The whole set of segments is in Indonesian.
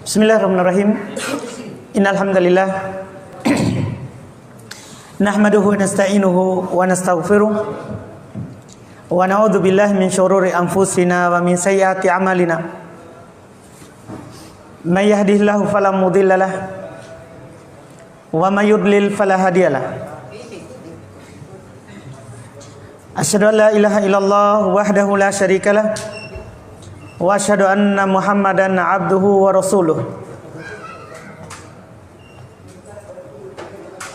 Bismillahirrahmanirrahim. Innal hamdalillah nahmaduhu wa nasta'inuhu wa nastaghfiruh wa na'udzu billahi min shururi anfusina wa min sayyiati a'malina. May yahdihillahu fala mudilla lahu wa may yudlil fala hadiya lahu. Asyhadu an la ilaha illallah wahdahu la syarika lahu wa asyhadu anna Muhammadan abduhu wa rasuluh.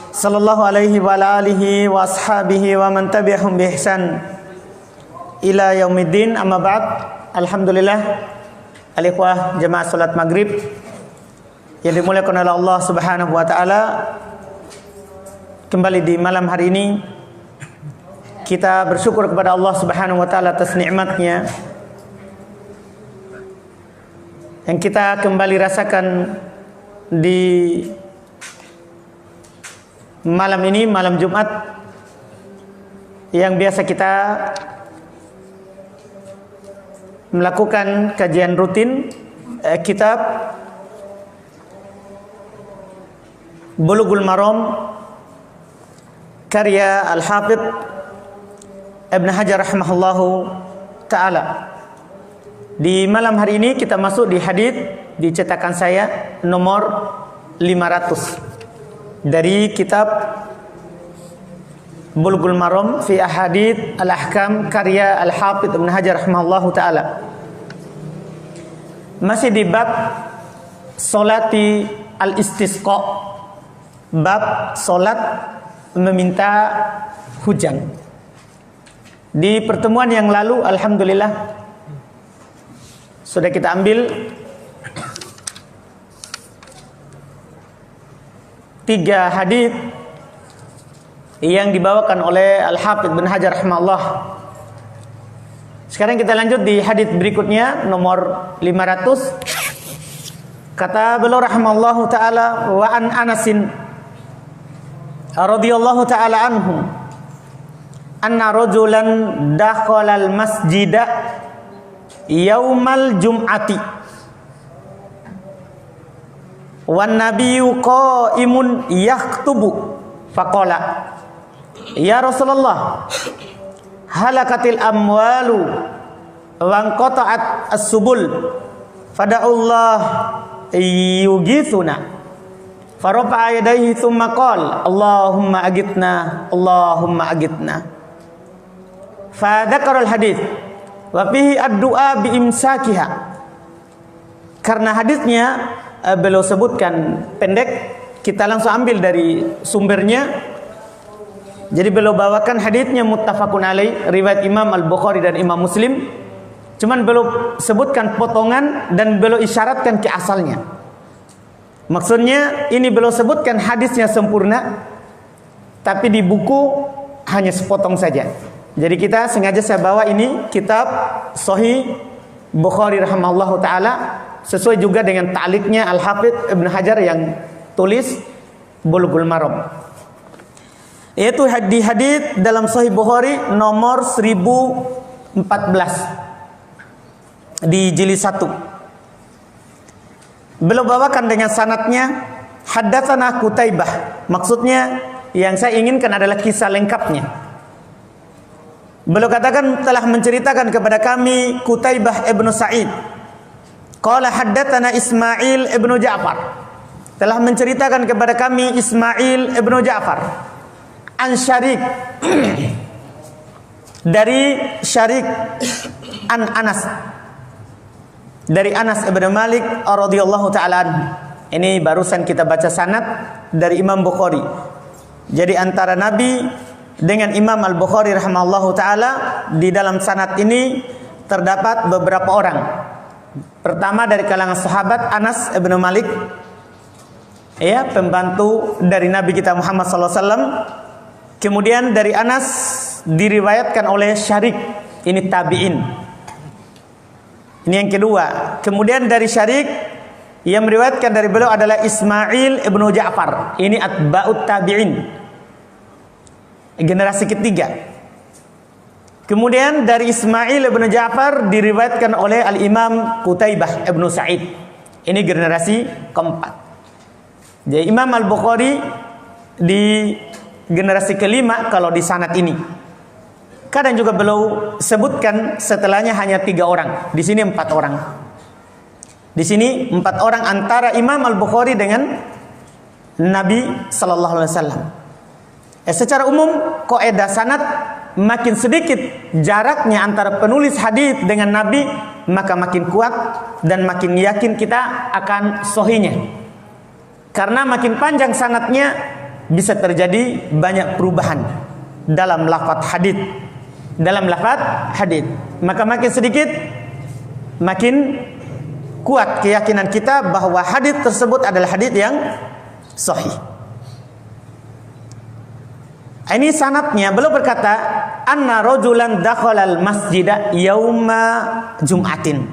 Sallallahu alaihi wa ala alihi wa ashabihi wa man tabi'ahum bi ihsan ila yaumiddin. Amma ba'd. Alhamdulillah, al-ikhwah jemaah salat maghrib yang dimuliakan oleh Allah Subhanahu wa taala, kembali di malam hari ini kita bersyukur kepada Allah Subhanahu wa taala atas nikmatnya yang kita kembali rasakan di malam ini, malam Jumat, yang biasa kita melakukan kajian rutin kitab Bulughul Maram karya Al-Hafidz Ibnu Hajar rahimahullahu ta'ala. Di malam hari ini kita masuk di hadits di cetakan saya nomor 500 dari kitab Bulughul Maram fi Ahadits Al-Ahkam karya Al-Hafidz Ibnu Hajar rahimahullahu taala. Masih di bab salati al-istisqa, bab salat meminta hujan. Di pertemuan yang lalu alhamdulillah sudah kita ambil 3 hadits yang dibawakan oleh Al-Hafidz Ibnu Hajar rahimahullah. Sekarang kita lanjut di hadits berikutnya nomor 500. Kata beliau rahimallahu taala, wa an Anasin radhiyallahu taala anhu anna rajulan dakhala al-masjida yaumal jum'ati wan nabiyyu qaimun yaktubu faqala ya Rasulullah halakatil amwalu wa anqata'at as-subul fada'ullah yughithuna farafa'a yadayhi thumma qala Allahumma aghithna Allahumma aghithna. Fa dzakara al-hadits wa fihi ad-du'a bi imsakiha. Karena hadisnya beliau sebutkan pendek, kita langsung ambil dari sumbernya. Jadi beliau bawakan hadisnya muttafaqun alaih, riwayat Imam Al-Bukhari dan Imam Muslim. Cuman beliau sebutkan potongan dan beliau isyaratkan ke asalnya. Maksudnya ini beliau sebutkan hadisnya sempurna, tapi di buku hanya sepotong saja. Jadi kita sengaja saya bawa ini kitab Sahih Bukhari rahimahullahu taala sesuai juga dengan ta'liqnya Al-Hafidz Ibnu Hajar yang tulis Bulughul Maram. Yaitu di hadits dalam Sahih Bukhari nomor 1014 di jilid 1. Beliau bawakan dengan sanadnya haddatsana Qutaibah. Maksudnya yang saya inginkan adalah kisah lengkapnya. Beliau katakan telah menceritakan kepada kami Qutaibah ibnu Sa'id. Qala haddatsana Ismail ibnu Ja'far. Telah menceritakan kepada kami Ismail ibnu Ja'far. An Syarik. Dari Syarik an Anas. Dari Anas ibnu Malik radhiyallahu taala anhu. Ini barusan kita baca sanad dari Imam Bukhari. Jadi antara Nabi dengan Imam Al-Bukhari rahimahullahu taala di dalam sanad ini terdapat beberapa orang. Pertama dari kalangan sahabat Anas ibnu Malik, ya, pembantu dari Nabi kita Muhammad SAW. Kemudian dari Anas diriwayatkan oleh Syarik, ini tabi'in. Ini yang kedua. Kemudian dari Syarik yang meriwayatkan dari beliau adalah Ismail ibnu Ja'far. Ini atba'ut tabi'in, generasi ketiga. Kemudian dari Ismail ibn Ja'far diriwayatkan oleh Al-Imam Qutaibah ibn Sa'id. Ini generasi keempat. Jadi Imam Al-Bukhari di generasi kelima kalau di sanad ini. Kadang juga beliau sebutkan setelahnya hanya 3 orang. Di sini 4 orang. Di sini 4 orang antara Imam Al-Bukhari dengan Nabi sallallahu alaihi wasallam. Secara umum kaidah sanad, makin sedikit jaraknya antara penulis hadis dengan Nabi, maka makin kuat dan makin yakin kita akan sahihnya. Karena makin panjang sanadnya bisa terjadi banyak perubahan dalam lafaz hadis. Maka makin sedikit makin kuat keyakinan kita bahwa hadis tersebut adalah hadis yang sahih. Ini sanadnya, beliau berkata, anna rajulan dakhalal masjida yauma jum'atin.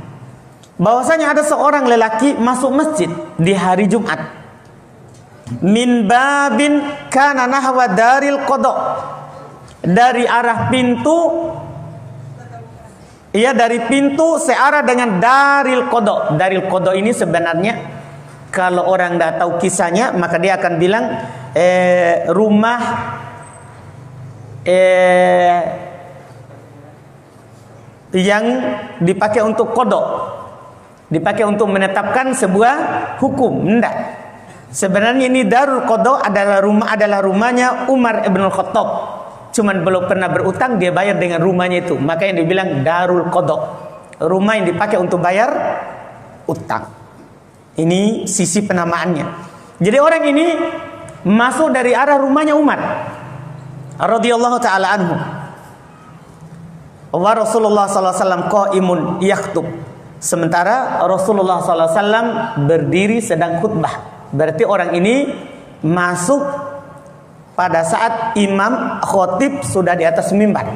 Bahwasanya ada seorang lelaki masuk masjid di hari Jumat. Min babin kana nahwa daril qada. Dari arah pintu, dari pintu searah dengan daril qada. Daril qada ini sebenarnya kalau orang tidak tahu kisahnya, maka dia akan bilang rumah yang dipakai untuk kodok, dipakai untuk menetapkan sebuah hukum. Tidak. Sebenarnya ini Darul Qadha adalah rumahnya Umar ibn Khattab. Cuman belum pernah berutang, dia bayar dengan rumahnya itu. Makanya dibilang Darul Qadha, rumah yang dipakai untuk bayar utang. Ini sisi penamaannya. Jadi orang ini masuk dari arah rumahnya Umar radhiyallahu taala anhu. Wa Rasulullah sallallahu alaihi wasallam qaimun yaktub. Sementara Rasulullah sallallahu alaihi wasallam berdiri sedang khutbah. Berarti orang ini masuk pada saat imam khotib sudah di atas mimbar.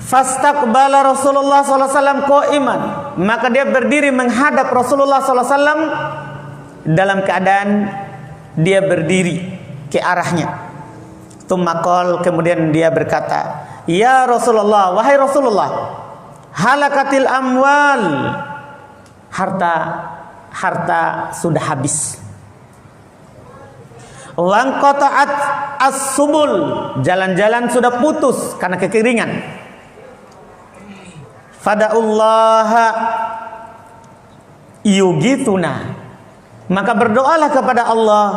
Fastaqbala Rasulullah sallallahu alaihi wasallam qaiman. Maka dia berdiri menghadap Rasulullah sallallahu alaihi wasallam dalam keadaan dia berdiri ke arahnya. Tumakol, kemudian dia berkata, ya Rasulullah, wahai Rasulullah, halakatil amwal, harta sudah habis. Wangqata'at as-subul, jalan-jalan sudah putus karena kekeringan. Fada'ullaha yugithuna, maka berdoalah kepada Allah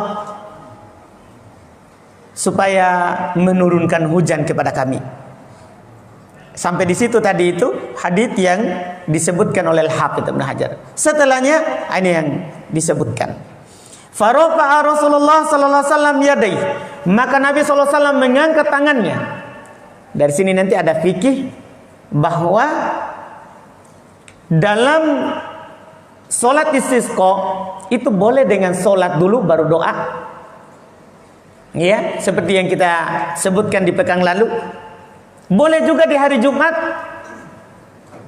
supaya menurunkan hujan kepada kami. Sampai di situ tadi itu hadis yang disebutkan oleh Al-Hafidz Ibnu Hajar. Setelahnya ini yang disebutkan. Farafa'a Rasulullah sallallahu alaihi wasallam yadayhi, maka Nabi sallallahu alaihi wasallam mengangkat tangannya. Dari sini nanti ada fikih bahwa dalam solat istisqa itu boleh dengan solat dulu baru doa. Ya, seperti yang kita sebutkan di pekan lalu. Boleh juga di hari Jumat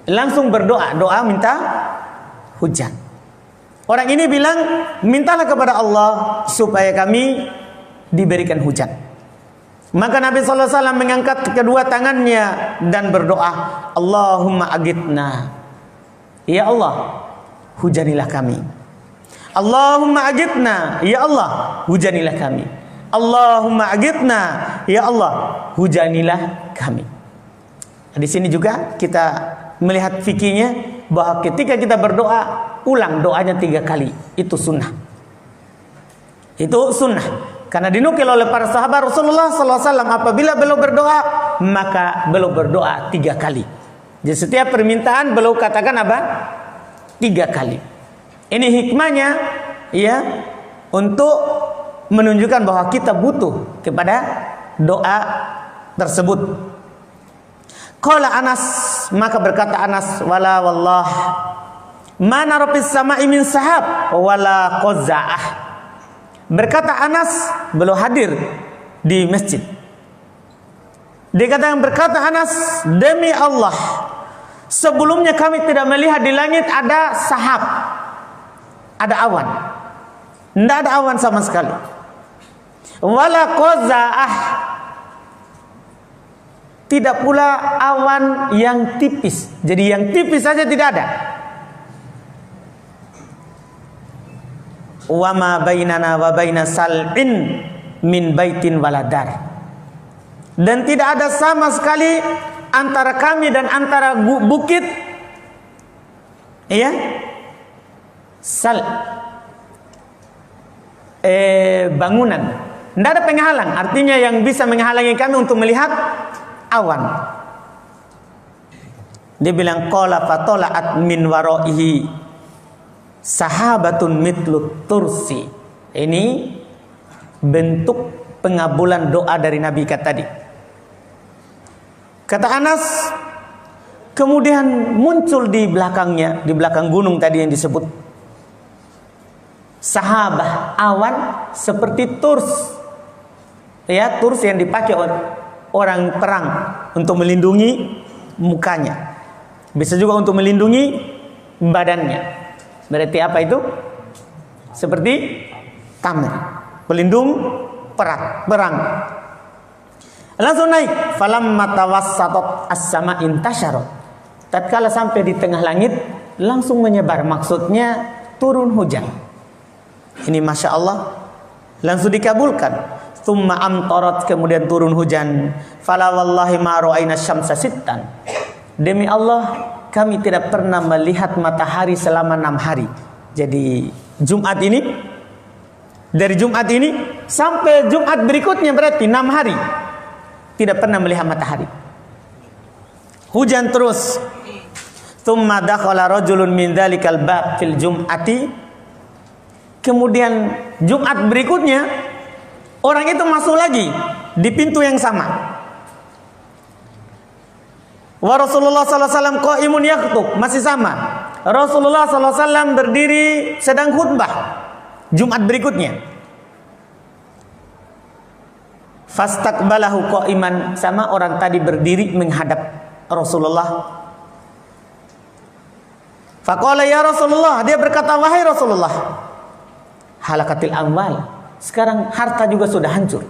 langsung berdoa, doa minta hujan. Orang ini bilang, mintalah kepada Allah supaya kami diberikan hujan. Maka Nabi sallallahu alaihi wasallam mengangkat kedua tangannya dan berdoa, Allahumma agitna. Ya Allah, hujanilah kami. Allahumma agitna, ya Allah, hujanilah kami. Allahumma agitna, ya Allah, hujanilah kami. Di sini juga kita melihat fikihnya bahwa ketika kita berdoa, ulang doanya 3 kali. Itu sunnah. Itu sunnah. Karena dinukil oleh para sahabat Rasulullah SAW, apabila beliau berdoa, maka beliau berdoa 3 kali. Jadi setiap permintaan beliau katakan apa? 3 kali. Ini hikmahnya, ya, untuk menunjukkan bahwa kita butuh kepada doa tersebut. Qala Anas, maka berkata Anas, wala wallah ma nara fis sama'i min sahab wala qazaah. Berkata Anas, beliau hadir di masjid. Dikatakan, berkata Anas, demi Allah, sebelumnya kami tidak melihat di langit ada sahab, ada awan. Tidak ada awan sama sekali. wala qazaah, tidak pula awan yang tipis. Jadi yang tipis saja tidak ada. Wa ma bainana wa baina sal'in min baitin waladar. Dan tidak ada sama sekali antara kami dan antara bukit, ya, sal, bangunan. Tidak ada penghalang. Artinya yang bisa menghalangi kami untuk melihat awan. Dia bilang qala fatola'at min waraihi sahabatun mitlut tursi. Ini bentuk pengabulan doa dari Nabi tadi. Kata Anas, kemudian muncul di belakangnya, di belakang gunung tadi yang disebut, sahabah, awan seperti turs. Ya, turs yang dipakai orang perang untuk melindungi mukanya. Bisa juga untuk melindungi badannya. Berarti apa itu? Seperti tameng, pelindung perang. Langsung naik. Falamma tawassatat as-sama intasyarat. Tatkala sampai di tengah langit, langsung menyebar. Maksudnya turun hujan. Ini Masya Allah, langsung dikabulkan. Tsumma amtarat, kemudian turun hujan. Fala wallahi ma ra'ayna syamsa sittan. Demi Allah, kami tidak pernah melihat matahari selama 6 hari. Jadi Jumat ini, dari Jumat ini sampai Jumat berikutnya berarti 6 hari tidak pernah melihat matahari. Hujan terus. Tsumma dakhala rajulun min dzalikal bab fil jum'ati. Kemudian Jumat berikutnya orang itu masuk lagi di pintu yang sama. Wa Rasulullah sallallahu alaihi wasallam qaimun yakhutub, masih sama. Rasulullah sallallahu alaihi wasallam berdiri sedang khutbah Jumat berikutnya. Fastaqbalahu qaiman, sama orang tadi berdiri menghadap Rasulullah. Faqala ya Rasulullah, dia berkata, wahai Rasulullah, halakatil amwal, sekarang harta juga sudah hancur.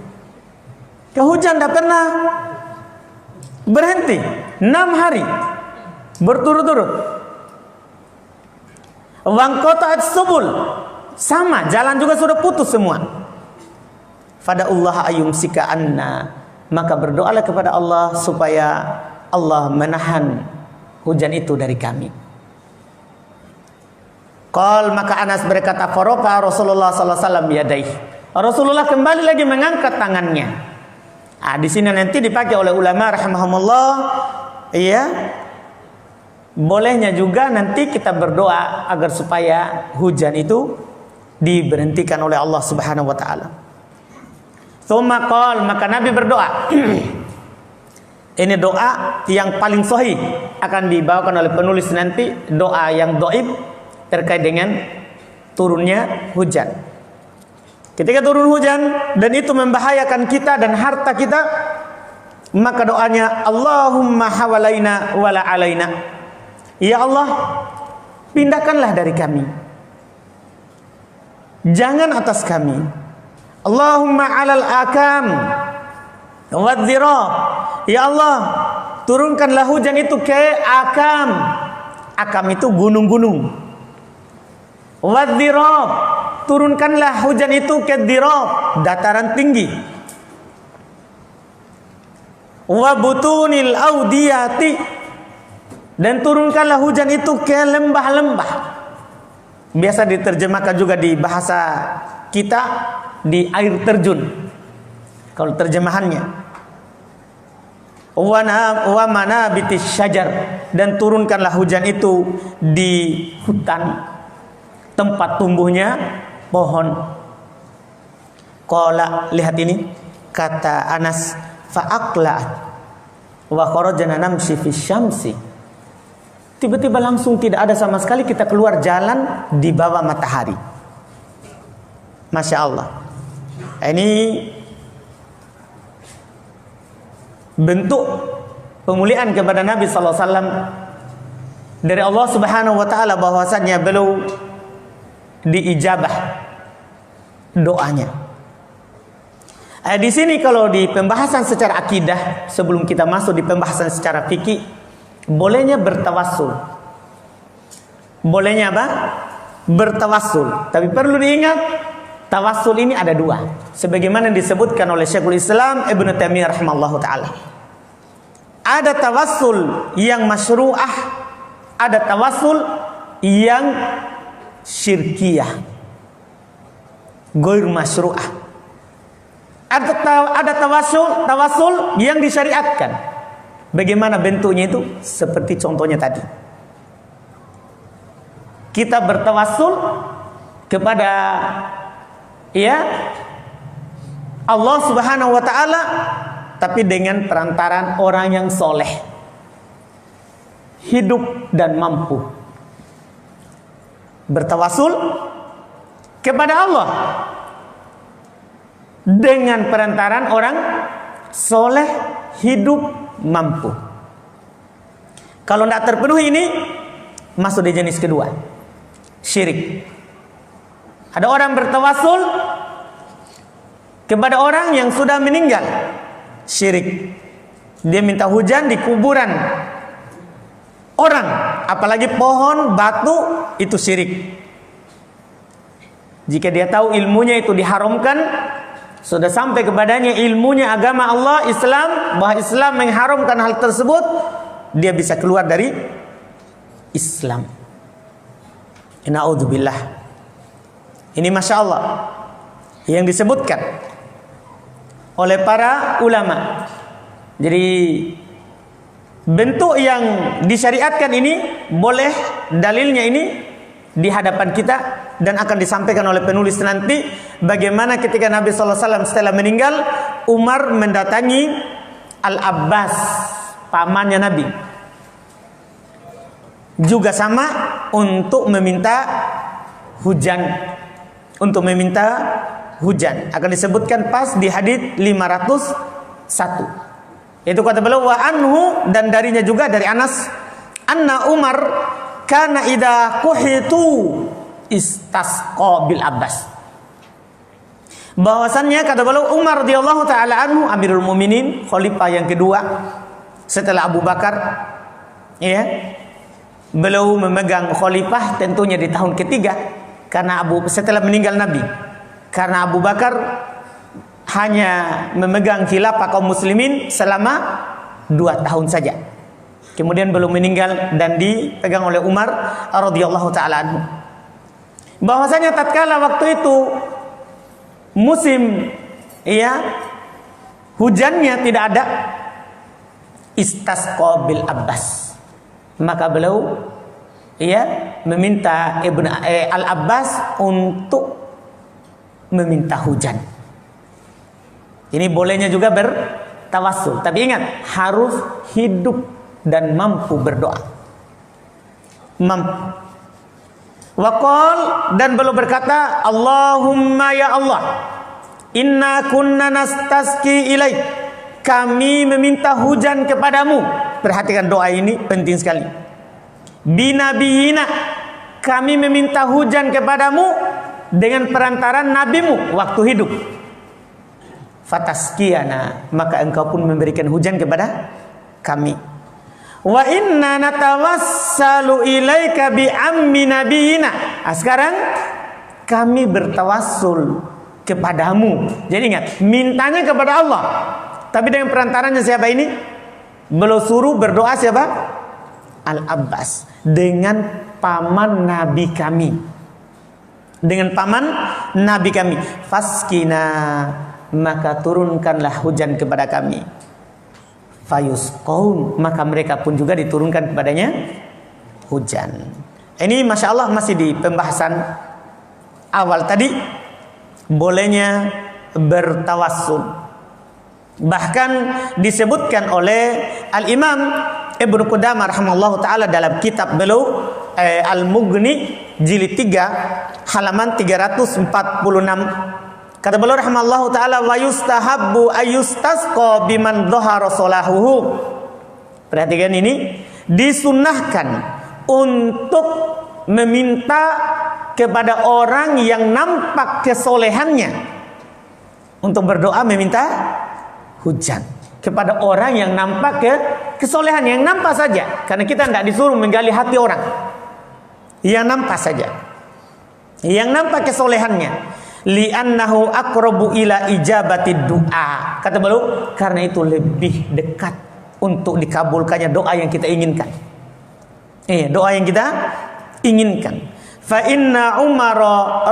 Hujan tidak pernah berhenti 6 hari berturut-turut. Wangqata'at subul, sama, jalan juga sudah putus semua. Fada'ullah ayyumsika anna, maka berdoalah kepada Allah supaya Allah menahan hujan itu dari kami. Qal, maka Anas berkata, farofa Rasulullah sallallahu alaihi wasallam yadayhi. Rasulullah kembali lagi mengangkat tangannya. Di sini nanti dipakai oleh ulama rahimahumullah, ya, bolehnya juga nanti kita berdoa agar supaya hujan itu diberhentikan oleh Allah Subhanahu wa taala. Tsumma qala, maka Nabi berdoa. Ini doa yang paling sahih, akan dibawakan oleh penulis nanti, doa yang dhaif terkait dengan turunnya hujan. Ketika turun hujan dan itu membahayakan kita dan harta kita, maka doanya Allahumma hawalaina wala alaina. Ya Allah, pindahkanlah dari kami, jangan atas kami. Allahumma alal akam wadzira. Ya Allah, turunkanlah hujan itu ke akam. Akam itu gunung-gunung. Wadzirab, turunkanlah hujan itu ke dirab, dataran tinggi. Wa butunil audiyati, dan turunkanlah hujan itu ke lembah-lembah. Biasa diterjemahkan juga di bahasa kita di air terjun, kalau terjemahannya. Wa manabitis syajar, dan turunkanlah hujan itu di hutan, tempat tumbuhnya pohon. Qala, lihat ini, kata Anas, fa'aqla'at wa kharajna namshi fi syamsi. Tiba-tiba langsung tidak ada sama sekali, kita keluar jalan di bawah matahari. Masya Allah. Ini bentuk pemuliaan kepada Nabi sallallahu alaihi wasallam dari Allah Subhanahu wa taala, bahwasanya beliau diijabah doanya. Di sini kalau di pembahasan secara akidah, sebelum kita masuk di pembahasan secara fikih, bolehnya bertawassul. Bolehnya apa? Bertawassul. Tapi perlu diingat, tawassul ini ada dua. Sebagaimana disebutkan oleh Syekhul Islam Ibnu Taimiyah rahimahullahu taala. Ada tawassul yang masyru'ah, ada tawassul yang syirkiyah, ghair masyru'ah. Ada tawassul yang disyariatkan. Bagaimana bentuknya itu? Seperti contohnya tadi. Kita bertawassul kepada Allah Subhanahu wa taala, tapi dengan perantaraan orang yang soleh, hidup dan mampu. Bertawassul kepada Allah dengan perantaraan orang soleh, hidup, mampu. Kalau tidak terpenuhi ini, masuk di jenis kedua, syirik. Ada orang bertawassul kepada orang yang sudah meninggal, syirik. Dia minta hujan di kuburan orang, apalagi pohon, batu, itu syirik. Jika dia tahu ilmunya itu diharamkan, sudah sampai kepadanya ilmunya agama Allah, Islam, bahwa Islam mengharamkan hal tersebut, dia bisa keluar dari Islam. Na'udzubillah. Ini Masya Allah yang disebutkan oleh para ulama. Jadi bentuk yang disyariatkan ini boleh, dalilnya ini di hadapan kita, dan akan disampaikan oleh penulis nanti bagaimana ketika Nabi SAW setelah meninggal, Umar mendatangi Al-Abbas, pamannya Nabi, juga sama untuk meminta hujan. Akan disebutkan pas di hadits 501. Itu kata beliau, wa anhu, dan darinya juga dari Anas, anna Umar kana idza kuhitu istasqa bil Abbas. Bahwasannya kata beliau, Umar radhiyallahu taala anhu, Amirul Mukminin, khalifah yang kedua setelah Abu Bakar, beliau memegang khalifah tentunya di tahun ketiga karena setelah meninggal Nabi. Karena Abu Bakar hanya memegang khilafah kaum muslimin selama 2 tahun saja. Kemudian belum meninggal dan dipegang oleh Umar radhiyallahu taala anhu. Bahwasanya tatkala waktu itu musim hujannya tidak ada, istasqa bil Abbas, maka beliau meminta Al-Abbas untuk meminta hujan. Ini bolehnya juga bertawassul, tapi ingat harus hidup dan mampu berdoa. Mampu. Waqal, dan beliau berkata, Allahumma ya Allah, inna kunna nastasqi ilaik, kami meminta hujan kepadamu. Perhatikan doa ini penting sekali. Binabiyina, kami meminta hujan kepadamu dengan perantaran nabimu waktu hidup. Fataskiyana, maka engkau pun memberikan hujan kepada kami. Wa inna natawassalu ilaika bi ammi nabiyina. Sekarang kami bertawassul kepadamu. Jadi ingat, mintanya kepada Allah, tapi dengan perantarannya siapa ini? Beliau suruh berdoa siapa? Al-Abbas, dengan paman nabi kami. Dengan paman nabi kami. Faskina, maka turunkanlah hujan kepada kami. Fayusqaun, maka mereka pun juga diturunkan kepadanya hujan. Ini Masya Allah masih di pembahasan awal tadi, bolehnya bertawassul. Bahkan disebutkan oleh Al-Imam Ibnu Qudamah rahimahullah ta'ala dalam kitab beliau Al-Mughni jilid 3 halaman 346. Kata beliau rahimallahu taala, wa yustahabbu ayyustasqa biman dhahara salahuhu. Perhatikan ini, disunnahkan untuk meminta kepada orang yang nampak kesolehannya. untuk berdoa meminta hujan kepada orang yang nampak kesolehan, yang nampak saja. Karena kita tidak disuruh menggali hati orang, yang nampak saja, yang nampak kesolehannya. Li'annahu aqrabu ila ijabati du'a. Kata beliau, karena itu lebih dekat untuk dikabulkannya doa yang kita inginkan. Doa yang kita inginkan. Fa inna Umar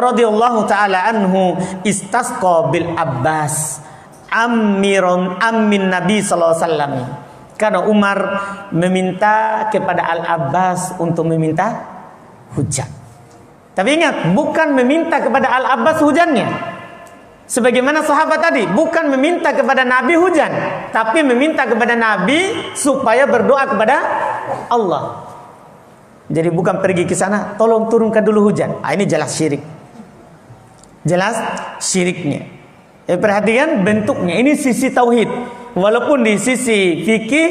radhiyallahu taala anhu istasqa bil Abbas ammin Nabi sallallahu alaihi wasallam. Karena Umar meminta kepada Al Abbas untuk meminta hujan. Tapi ingat, bukan meminta kepada Al Abbas hujannya. Sebagaimana sahabat tadi, bukan meminta kepada Nabi hujan, tapi meminta kepada Nabi supaya berdoa kepada Allah. Jadi bukan pergi ke sana, tolong turunkan dulu hujan. Ini jelas syirik. Jelas syiriknya. Perhatikan bentuknya. Ini sisi tauhid. Walaupun di sisi fikih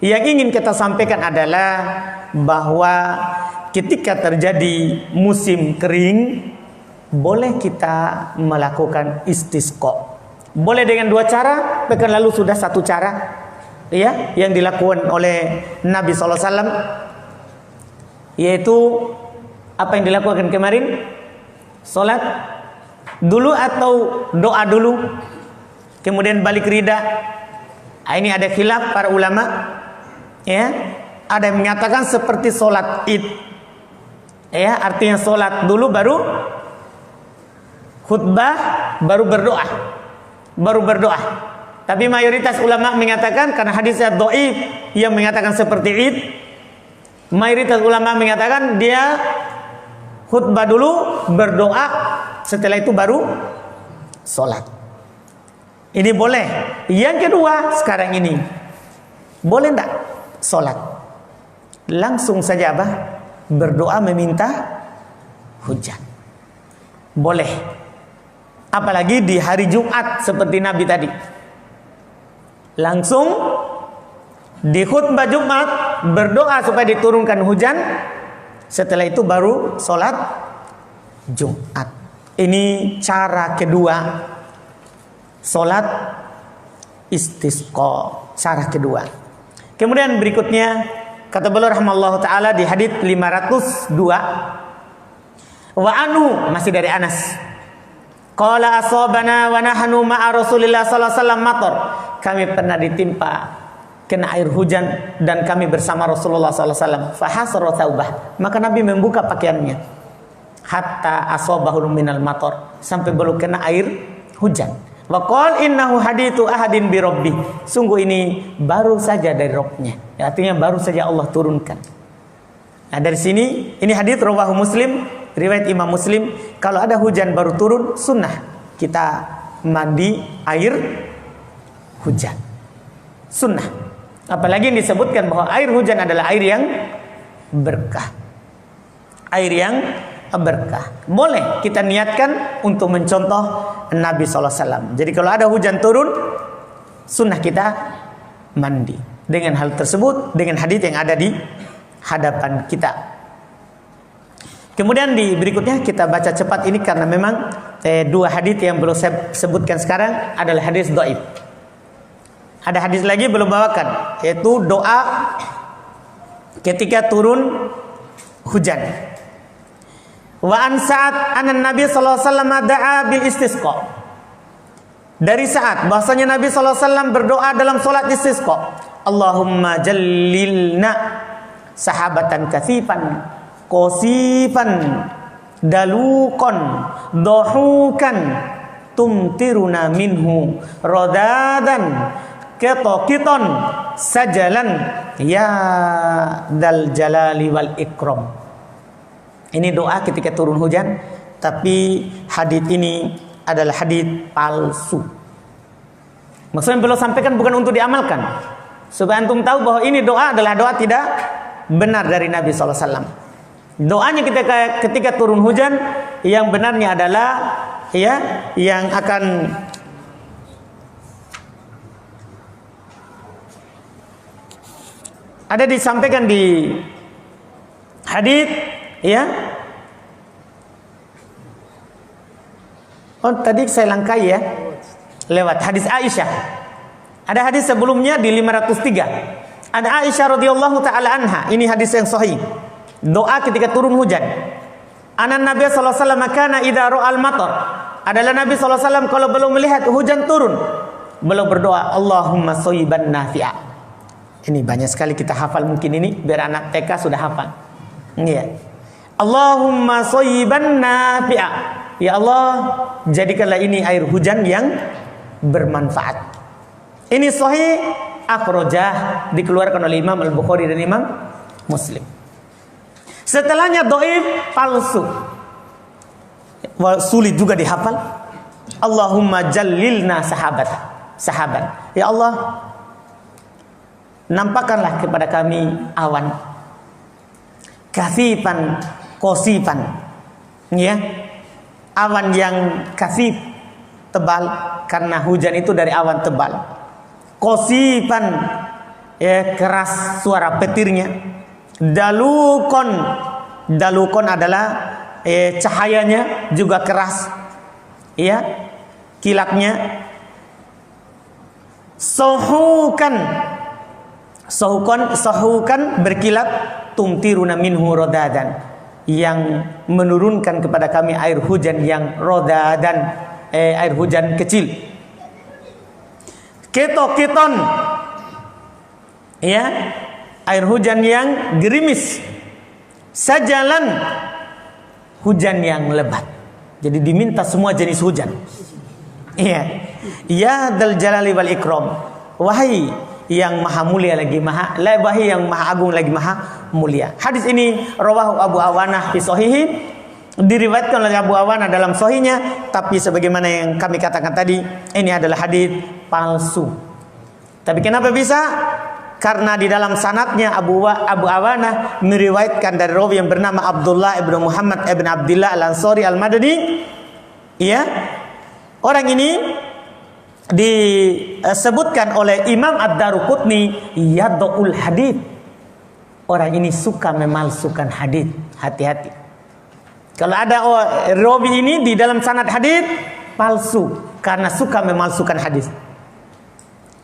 yang ingin kita sampaikan adalah bahwa ketika terjadi musim kering, boleh kita melakukan istisqa. Boleh dengan dua cara. Pekan lalu sudah satu cara, ya, yang dilakukan oleh Nabi SAW, yaitu apa yang dilakukan kemarin? Salat dulu atau doa dulu, kemudian balik rida. Ini ada khilaf para ulama, ya. Ada yang mengatakan seperti salat Id, ya, artinya salat dulu baru khutbah, baru berdoa. Tapi mayoritas ulama mengatakan, karena hadisnya dhaif yang mengatakan seperti Id, mayoritas ulama mengatakan dia khutbah dulu, berdoa, setelah itu baru sholat. Ini boleh. Yang kedua, sekarang ini boleh enggak sholat langsung saja apa? Berdoa meminta hujan. Boleh. Apalagi di hari Jumat seperti Nabi tadi. Langsung di khutbah Jumat berdoa supaya diturunkan hujan. Setelah itu baru sholat Jumat. Ini cara kedua, sholat istisqa, cara kedua. Kemudian berikutnya kata beliau rahimallahu taala di hadits 502, wa anhu, masih dari Anas, qala asabana wa nahnu ma'a Rasulillah sallallahu alaihi wasallam matar. Kami pernah ditimpa kena air hujan dan kami bersama Rasulullah sallallahu alaihi wasallam. Fahasara taubah, maka Nabi membuka pakaiannya. Hatta asabahu minal matar, sampai belum kena air hujan. Wa qala innahu hadithu ahadin bi rabbih, sungguh ini baru saja dari Rabbnya. Artinya baru saja Allah turunkan. Nah, dari sini ini hadits rawahu Muslim, riwayat Imam Muslim. Kalau ada hujan baru turun, sunnah kita mandi air hujan. Sunnah. Apalagi yang disebutkan bahwa air hujan adalah air yang berkah. Air yang berkah. Boleh kita niatkan untuk mencontoh Nabi SAW. Jadi kalau ada hujan turun, sunnah kita mandi. Dengan hal tersebut, dengan hadis yang ada di hadapan kita. Kemudian di berikutnya kita baca cepat ini karena memang dua hadis yang belum saya sebutkan sekarang adalah hadis dhaif. Ada hadis lagi belum bawakan, yaitu doa ketika turun hujan. Wa an Sa'ad anna Nabi sallallahu alaihi wasallam da'a bil istisqa. Dari Sa'ad bahwasanya Nabi sallallahu alaihi wasallam berdoa dalam salat istisqa. Allahumma jallilna sahabatan kathifan qasifan daluqan dahukan tumtiruna minhu radadan ketokiton sajalan ya dal jalali wal ikram. Ini doa ketika turun hujan, tapi hadits ini adalah hadits palsu. Maksudnya beliau sampaikan bukan untuk diamalkan, supaya antum tahu bahwa ini doa adalah doa tidak benar dari Nabi SAW. Doanya ketika turun hujan, yang benarnya adalah ya yang akan ada disampaikan di hadits, ya. Oh, tadi saya langkai ya. lewat hadis Aisyah. Ada hadis sebelumnya di 503. Ada Aisyah radhiyallahu taala anha. Ini hadis yang sahih. Doa ketika turun hujan. Anan Nabi sallallahu alaihi wasallam kana idza ra'al matar. Adalah Nabi sallallahu alaihi wasallam kalau belum melihat hujan turun, beliau berdoa, Allahumma shayyiban nafi'a. Ini banyak sekali kita hafal mungkin ini biar anak TK sudah hafal. Iya. Allahumma shayyiban nafi'a. Ya Allah, jadikanlah ini air hujan yang bermanfaat. Ini sahih, akhrajah, dikeluarkan oleh Imam Al-Bukhari dan Imam Muslim. Setelahnya dhaif, palsu. Sulit juga dihafal. Allahumma jallilna sahabat. Ya Allah, nampakkanlah kepada kami awan kasifan kosifan, ya, awan yang kasif, tebal, karena hujan itu dari awan tebal. Kosifan, ya, keras suara petirnya. Dalukon adalah cahayanya juga keras, ya, kilatnya. Sohukan berkilat, tumtiruna minhu rodadan, yang menurunkan kepada kami air hujan yang rodadan, air hujan kecil. Keton, ya, air hujan yang gerimis. Sajalan, hujan yang lebat. Jadi diminta semua jenis hujan. Iya. Ya dzal jalali wal ikram. Wahai yang maha mulia lagi wahai yang maha agung lagi maha mulia. Hadis ini rawahu Abu Awanah fi shahihi, diriwayatkan oleh Abu Awanah dalam sahihnya, tapi sebagaimana yang kami katakan tadi, ini adalah hadis palsu. Tapi kenapa bisa? Karena di dalam sanadnya Abu Awanah meriwayatkan dari rawi yang bernama Abdullah ibnu Muhammad ibn Abdillah al-Ansari al-Madani. Ya, orang ini disebutkan oleh Imam Ad-Daruqutni yadul hadits. Orang ini suka memalsukan hadits. Hati-hati. Kalau ada rawi ini di dalam sanad hadits palsu karena suka memalsukan hadis.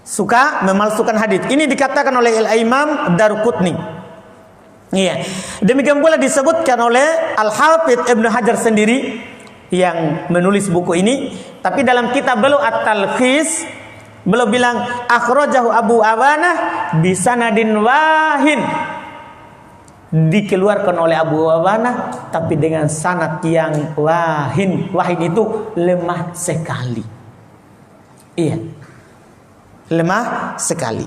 Suka memalsukan hadis. Ini dikatakan oleh Imam Daruqutni. Iya. Demikian pula disebutkan oleh Al-Hafidz Ibnu Hajar sendiri yang menulis buku ini, tapi dalam kitab beliau At-Talkhis beliau bilang akhrajahu Abu Awanah bisanadin wahin. Dikeluarkan oleh Abu Awanah tapi dengan sanad yang wahin. Wahin itu lemah sekali. Iya. Lemah sekali.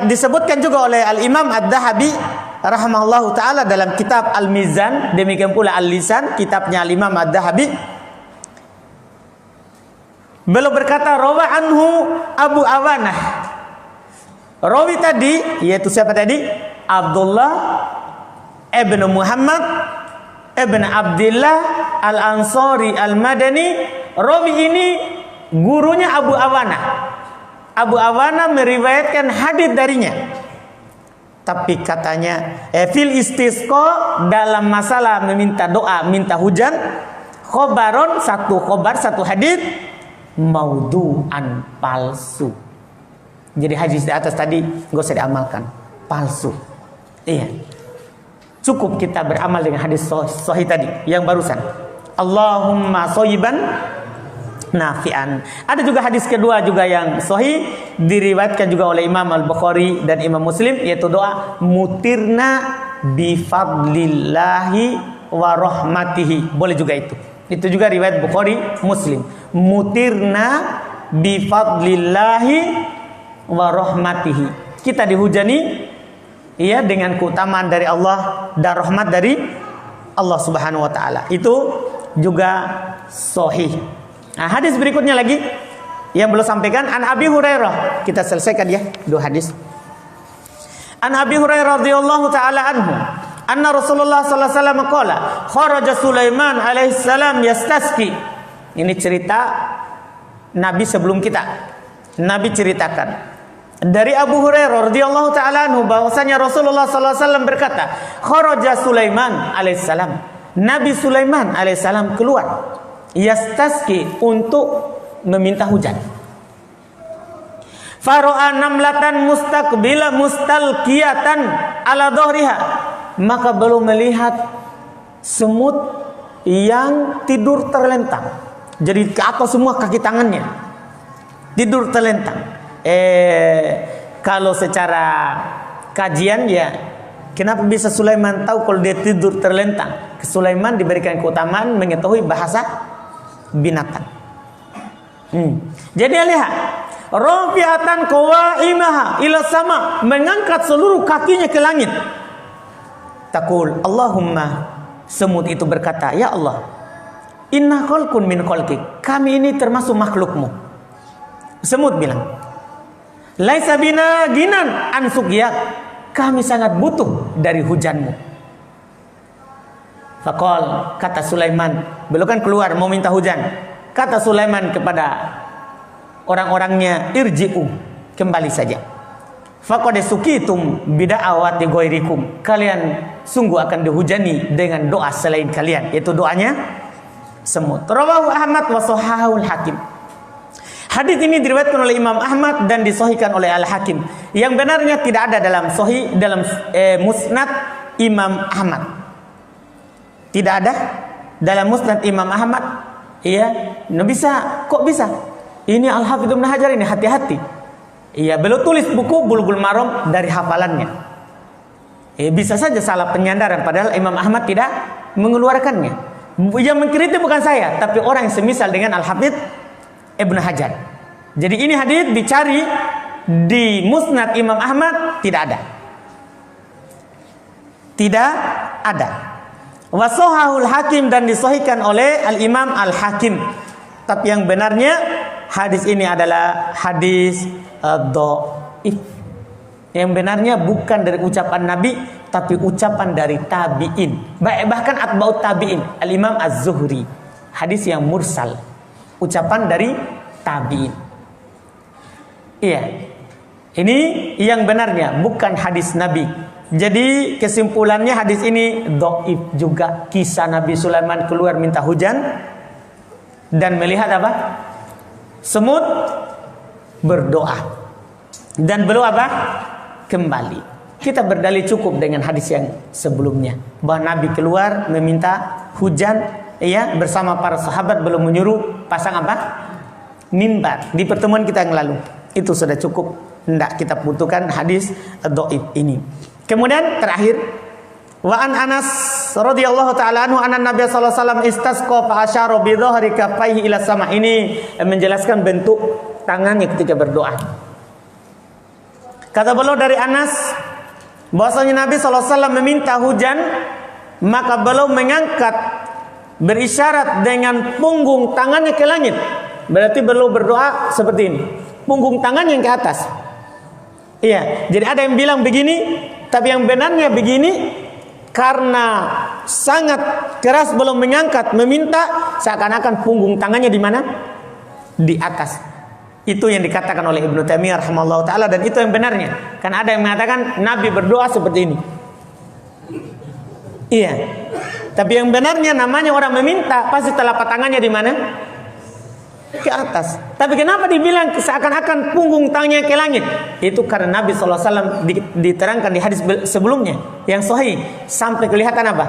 Disebutkan juga oleh Al-Imam Ad-Dahabi rahimahullahu taala dalam kitab Al-Mizan, demikian pula Al-Lisan, kitabnya Al-Imam Ad-Dahabi. Beliau berkata rawa anhu Abu Awanah. Rawi tadi yaitu siapa tadi? Abdullah ibn Muhammad ibn Abdillah Al-Ansari Al-Madani. Rawi ini gurunya Abu Awanah. Abu Awanah meriwayatkan hadis darinya. Tapi katanya fil istisqa, dalam masalah meminta doa, minta hujan, khobaron, satu khobar, satu hadis, maudu'an, palsu. Jadi hadis di atas tadi gak usah diamalkan, palsu. Iya. Cukup kita beramal dengan hadis sahih tadi yang barusan. Allahumma shayyiban nafi'an. Ada juga hadis kedua juga yang sahih, diriwayatkan juga oleh Imam Al-Bukhari dan Imam Muslim, yaitu doa mutirna bifadlillahi wa rahmatihi. Boleh juga itu. Itu juga riwayat Bukhari Muslim. Mutirna bifadlillahi wa rahmatihi. Kita dihujani ya dengan keutamaan dari Allah dan rahmat dari Allah Subhanahu wa taala. Itu juga sahih. Nah, hadis berikutnya lagi yang belum sampaikan, an Abi Hurairah. Kita selesaikan ya dua hadis. An Abi Hurairah radhiyallahu taala anhu, anna Rasulullah sallallahu alaihi wasallam qala, kharaja Sulaiman alaihi salam yastasqi. Ini cerita Nabi sebelum kita. Nabi ceritakan dari Abu Hurairah radhiyallahu taala anhu bahwasanya Rasulullah sallallahu alaihi wasallam berkata, kharaja Sulaiman alaihi salam. Nabi Sulaiman alaihi salam keluar yastasqi, untuk meminta hujan. Faro'a namlatan mustalqiyatan ala dhahriha, maka belum melihat semut yang tidur terlentang. Jadi ke atas semua kaki tangannya, tidur terlentang. Kalau secara kajian ya, kenapa bisa Sulaiman tahu kalau dia tidur terlentang? Sulaiman diberikan keutamaan mengetahui bahasa binatang. Jadi lihat, rafi'atan qawaimaha ila sama, mengangkat seluruh kakinya ke langit. Taqul Allahumma, semut itu berkata, ya Allah, inna khalqun min khalqik, kami ini termasuk makhlukmu. Semut bilang, laisa bina ginan an suqyak, kami sangat butuh dari hujanmu. Faqal, kata Sulaiman, belum kan keluar mau minta hujan. Kata Sulaiman kepada orang-orangnya, irji'u, kembali saja. Faqad suqitum bida'awati ghairikum, kalian sungguh akan dihujani dengan doa selain kalian, yaitu doanya semut. Rawahu Ahmad wa sahahul Hakim. Hadis ini diriwayatkan oleh Imam Ahmad dan disahihkan oleh Al-Hakim. Yang benarnya tidak ada dalam musnad Imam Ahmad. Tidak ada dalam musnad Imam Ahmad. Iya, bisa, kok bisa? Ini Al-Hafidz Ibnu Hajar ini, hati-hati. Iya, beliau tulis buku Bulughul Maram dari hafalannya. Bisa saja salah penyandaran, padahal Imam Ahmad tidak mengeluarkannya. Yang mengkritik bukan saya, tapi orang yang semisal dengan Al-Hafidz Ibnu Hajar. Jadi ini hadis dicari di musnad Imam Ahmad, tidak ada. Tidak ada. Wasahahul Hakim, dan disahihkan oleh Al-Imam Al-Hakim. Tapi yang benarnya hadis ini adalah hadis dhaif. Yang benarnya bukan dari ucapan Nabi, tapi ucapan dari tabi'in. Bahkan atba'ut tabi'in, Al-Imam Az-Zuhri. Hadis yang mursal, ucapan dari tabi'in. Iya, ini yang benarnya, bukan hadis Nabi. Jadi kesimpulannya hadis ini dhaif juga. Kisah Nabi Sulaiman keluar minta hujan dan melihat apa? Semut, berdoa, dan beliau apa? Kembali. Kita berdalil cukup dengan hadis yang sebelumnya, bahwa Nabi keluar meminta hujan, ya, bersama para sahabat, belum menyuruh pasang apa? Mimbar. Di pertemuan kita yang lalu itu sudah cukup. Tidak kita butuhkan hadis dhaif ini. Kemudian terakhir, wa an Anas radhiyallahu taala anhu anna Nabi sallallahu alaihi wasallam istasqa fa asyara bi dhahri kaffaihi ila sama. Ini menjelaskan bentuk tangannya ketika berdoa. Kata beliau dari Anas, bahwasanya Nabi sallallahu alaihi wasallam meminta hujan, maka beliau mengangkat berisyarat dengan punggung tangannya ke langit. Berarti beliau berdoa seperti ini, punggung tangannya yang ke atas. Iya, jadi ada yang bilang begini, tapi yang benarnya begini, karena sangat keras belum mengangkat meminta, seakan-akan punggung tangannya di mana? Di atas. Itu yang dikatakan oleh Ibnu Taimiyah rahimahullah taala, dan itu yang benarnya. Kan ada yang mengatakan Nabi berdoa seperti ini. Iya. Tapi yang benarnya, namanya orang meminta pasti telapak tangannya di mana? Ke atas. Tapi kenapa dibilang seakan-akan punggung tangannya ke langit? Itu karena Nabi SAW diterangkan di hadis sebelumnya yang sahih, sampai kelihatan apa?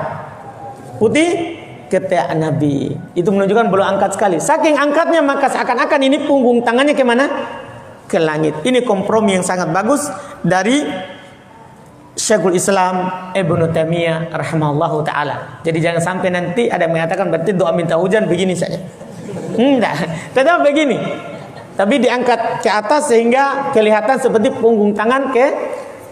Putih ketiak Nabi. Itu menunjukkan beliau angkat sekali. Saking angkatnya, maka seakan-akan ini punggung tangannya ke mana? Ke langit. Ini kompromi yang sangat bagus dari Syekhul Islam Ibnu Taimiyah rahimahullahu taala. Jadi jangan sampai nanti ada yang mengatakan berarti doa minta hujan begini saja. Enggak, tetap begini. Tapi diangkat ke atas sehingga kelihatan seperti punggung tangan ke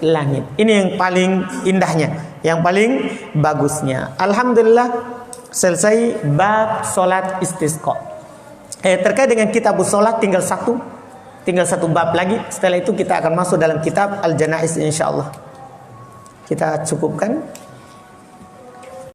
langit. Ini yang paling indahnya, yang paling bagusnya. Alhamdulillah, selesai bab solat istisqa. Terkait dengan kitab solat tinggal satu bab lagi. Setelah itu kita akan masuk dalam kitab Al-Janaiz insyaallah. Kita cukupkan.